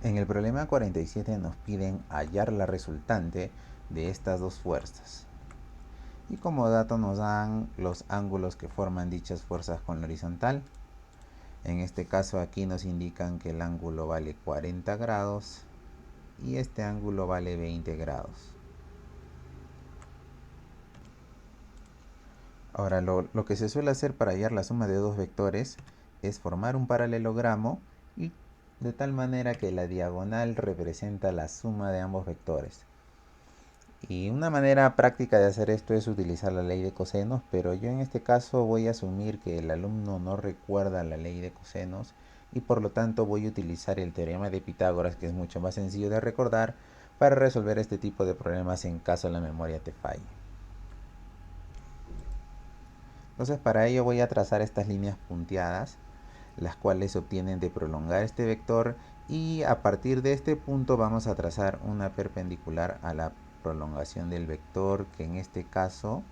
En el problema 47 nos piden hallar la resultante de estas dos fuerzas. Y como dato nos dan los ángulos que forman dichas fuerzas con la horizontal. En este caso aquí nos indican que el ángulo vale 40 grados y este ángulo vale 20 grados. Ahora lo que se suele hacer para hallar la suma de dos vectores es formar un paralelogramo y de tal manera que la diagonal representa la suma de ambos vectores. Y una manera práctica de hacer esto es utilizar la ley de cosenos, pero yo en este caso voy a asumir que el alumno no recuerda la ley de cosenos y por lo tanto voy a utilizar el teorema de Pitágoras, que es mucho más sencillo de recordar, para resolver este tipo de problemas en caso la memoria te falle. Entonces para ello voy a trazar estas líneas punteadas, las cuales se obtienen de prolongar este vector, y a partir de este punto vamos a trazar una perpendicular a la prolongación del vector, que en este caso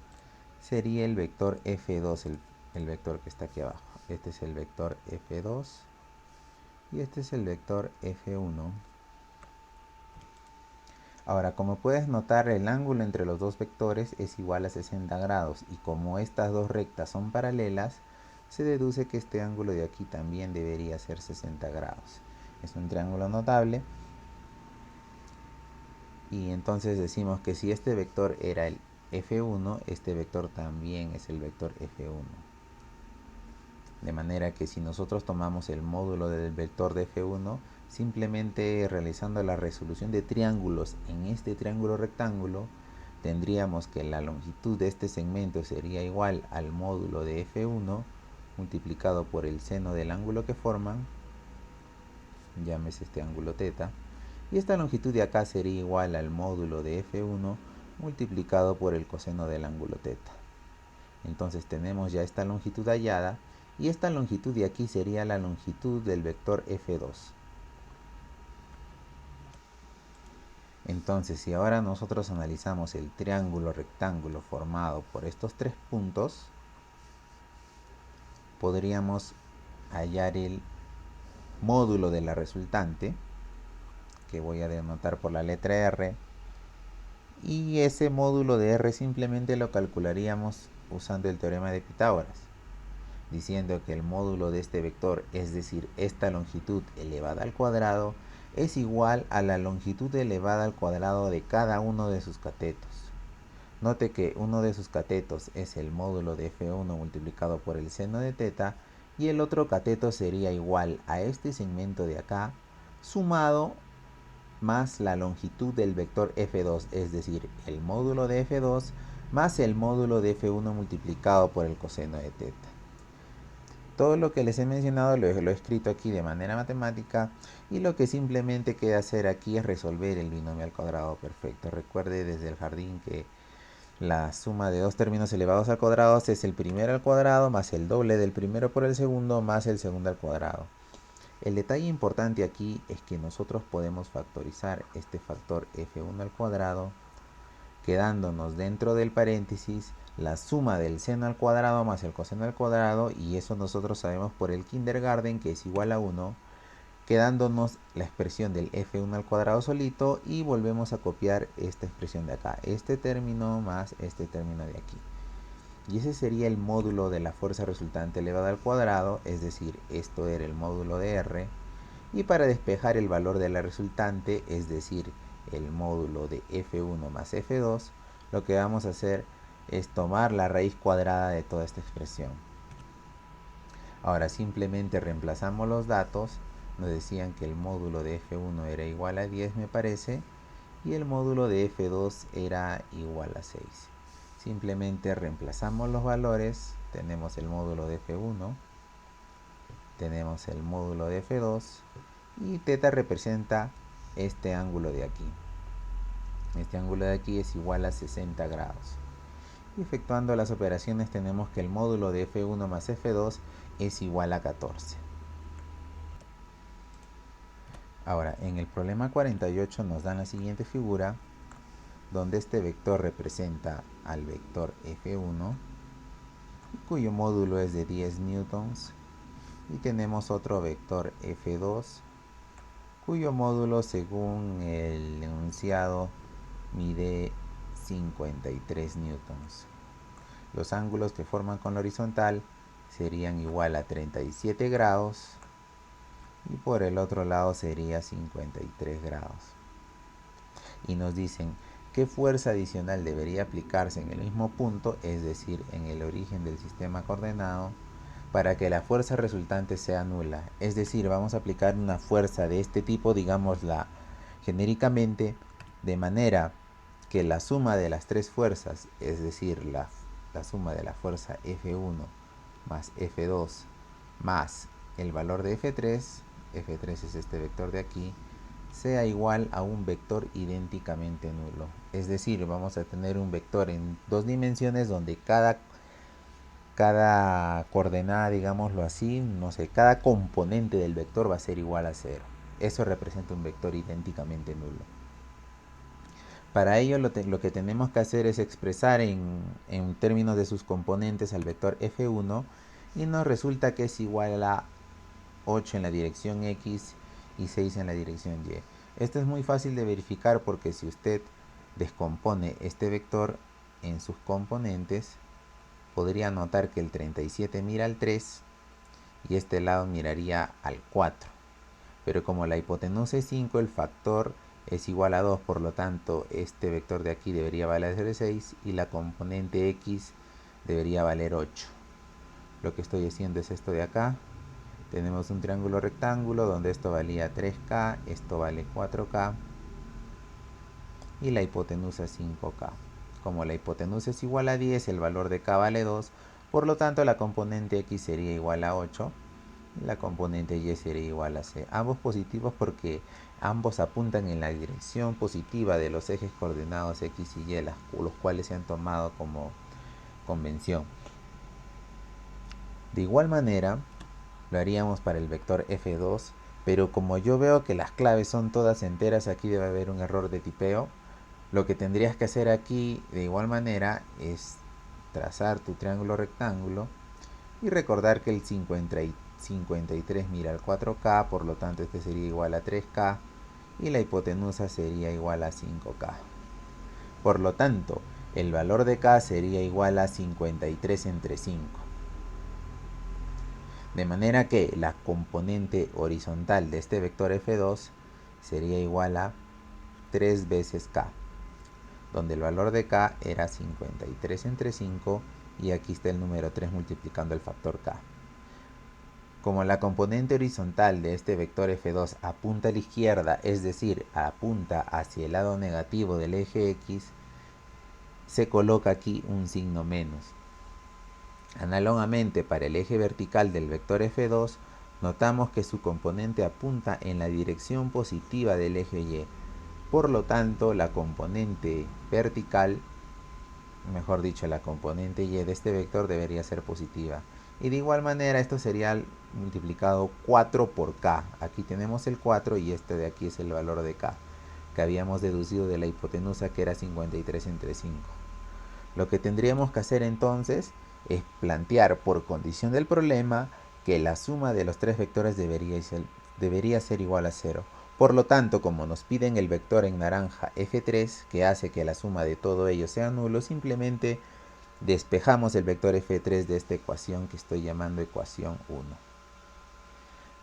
sería el vector F2, el vector que está aquí abajo. Este es el vector F2 y este es el vector F1. Ahora, como puedes notar, el ángulo entre los dos vectores es igual a 60 grados y como estas dos rectas son paralelas, se deduce que este ángulo de aquí también debería ser 60 grados. Es un triángulo notable y entonces decimos que si este vector era el F1, este vector también es el vector F1. De manera que si nosotros tomamos el módulo del vector de F1, simplemente realizando la resolución de triángulos en este triángulo rectángulo, tendríamos que la longitud de este segmento sería igual al módulo de F1 multiplicado por el seno del ángulo que forman, llámese este ángulo θ, y esta longitud de acá sería igual al módulo de F1 multiplicado por el coseno del ángulo θ. Entonces tenemos ya esta longitud hallada y esta longitud de aquí sería la longitud del vector F2. Entonces si ahora nosotros analizamos el triángulo rectángulo formado por estos tres puntos, podríamos hallar el módulo de la resultante, que voy a denotar por la letra R, y ese módulo de R simplemente lo calcularíamos usando el teorema de Pitágoras, diciendo que el módulo de este vector, es decir, esta longitud elevada al cuadrado, es igual a la longitud elevada al cuadrado de cada uno de sus catetos. Note que uno de sus catetos es el módulo de F1 multiplicado por el seno de θ, y el otro cateto sería igual a este segmento de acá, sumado más la longitud del vector F2, es decir, el módulo de F2 más el módulo de F1 multiplicado por el coseno de θ. Todo lo que les he mencionado lo he escrito aquí de manera matemática, y lo que simplemente queda hacer aquí es resolver el binomio al cuadrado perfecto. Recuerde desde el jardín que la suma de dos términos elevados al cuadrado es el primero al cuadrado más el doble del primero por el segundo más el segundo al cuadrado. El detalle importante aquí es que nosotros podemos factorizar este factor f1 al cuadrado, quedándonos dentro del paréntesis la suma del seno al cuadrado más el coseno al cuadrado, y eso nosotros sabemos por el kindergarten que es igual a 1, quedándonos la expresión del f1 al cuadrado solito, y volvemos a copiar esta expresión de acá, este término más este término de aquí. Y ese sería el módulo de la fuerza resultante elevada al cuadrado, es decir, esto era el módulo de R. Y para despejar el valor de la resultante, es decir, el módulo de F1 más F2, lo que vamos a hacer es tomar la raíz cuadrada de toda esta expresión. Ahora simplemente reemplazamos los datos. Nos decían que el módulo de F1 era igual a 10, me parece, y el módulo de F2 era igual a 6. Simplemente reemplazamos los valores. Tenemos el módulo de F1, tenemos el módulo de F2, y θ representa este ángulo de aquí. Este ángulo de aquí es igual a 60 grados. Y efectuando las operaciones tenemos que el módulo de F1 más F2 es igual a 14. Ahora, en el problema 48 nos dan la siguiente figura, donde este vector representa al vector F1, cuyo módulo es de 10 newtons, y tenemos otro vector F2, cuyo módulo según el enunciado mide 53 newtons. Los ángulos que forman con la horizontal serían igual a 37 grados y por el otro lado sería 53 grados. Y nos dicen qué fuerza adicional debería aplicarse en el mismo punto, es decir, en el origen del sistema coordenado, para que la fuerza resultante sea nula. Es decir, vamos a aplicar una fuerza de este tipo, digámosla genéricamente, de manera que la suma de las tres fuerzas, es decir, la suma de la fuerza F1 más F2 más el valor de F3 es este vector de aquí, sea igual a un vector idénticamente nulo. Es decir, vamos a tener un vector en dos dimensiones donde cada coordenada, digámoslo así, no sé, cada componente del vector va a ser igual a 0. Eso representa un vector idénticamente nulo. Para ello lo que tenemos que hacer es expresar en términos de sus componentes al vector F1 y nos resulta que es igual a 8 en la dirección X y 6 en la dirección Y. Esto es muy fácil de verificar porque si usted descompone este vector en sus componentes, podría notar que el 37 mira al 3 y este lado miraría al 4. Pero como la hipotenusa es 5, el factor es igual a 2, por lo tanto este vector de aquí debería valer 6 y la componente X debería valer 8. Lo que estoy haciendo es esto de acá. Tenemos un triángulo rectángulo donde esto valía 3K, esto vale 4K y la hipotenusa es 5K. Como la hipotenusa es igual a 10, el valor de K vale 2, por lo tanto la componente X sería igual a 8 y la componente Y sería igual a C. Ambos positivos porque ambos apuntan en la dirección positiva de los ejes coordenados X y Y, los cuales se han tomado como convención. De igual manera, lo haríamos para el vector F2, pero como yo veo que las claves son todas enteras, aquí debe haber un error de tipeo. Lo que tendrías que hacer aquí, de igual manera, es trazar tu triángulo rectángulo y recordar que el 53 mira al 4K, por lo tanto este sería igual a 3K y la hipotenusa sería igual a 5K. Por lo tanto, el valor de K sería igual a 53 entre 5. De manera que la componente horizontal de este vector F2 sería igual a 3 veces K, donde el valor de K era 53 entre 5 y aquí está el número 3 multiplicando el factor K. Como la componente horizontal de este vector F2 apunta a la izquierda, es decir, apunta hacia el lado negativo del eje X, se coloca aquí un signo menos. Análogamente, para el eje vertical del vector F2, notamos que su componente apunta en la dirección positiva del eje Y. Por lo tanto, la componente vertical, mejor dicho, la componente Y de este vector debería ser positiva. Y de igual manera, esto sería multiplicado 4 por K. Aquí tenemos el 4 y este de aquí es el valor de K, que habíamos deducido de la hipotenusa, que era 53 entre 5. Lo que tendríamos que hacer entonces es plantear por condición del problema que la suma de los tres vectores debería ser igual a 0. Por lo tanto, como nos piden el vector en naranja F3, que hace que la suma de todo ello sea nulo, simplemente despejamos el vector F3 de esta ecuación que estoy llamando ecuación 1.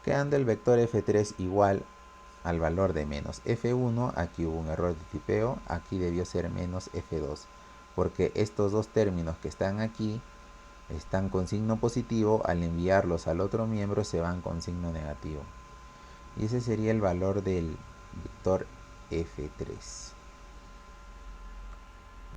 Quedando el vector F3 igual al valor de menos F1, aquí hubo un error de tipeo, aquí debió ser menos F2, porque estos dos términos que están aquí están con signo positivo, al enviarlos al otro miembro se van con signo negativo. Y ese sería el valor del vector F3.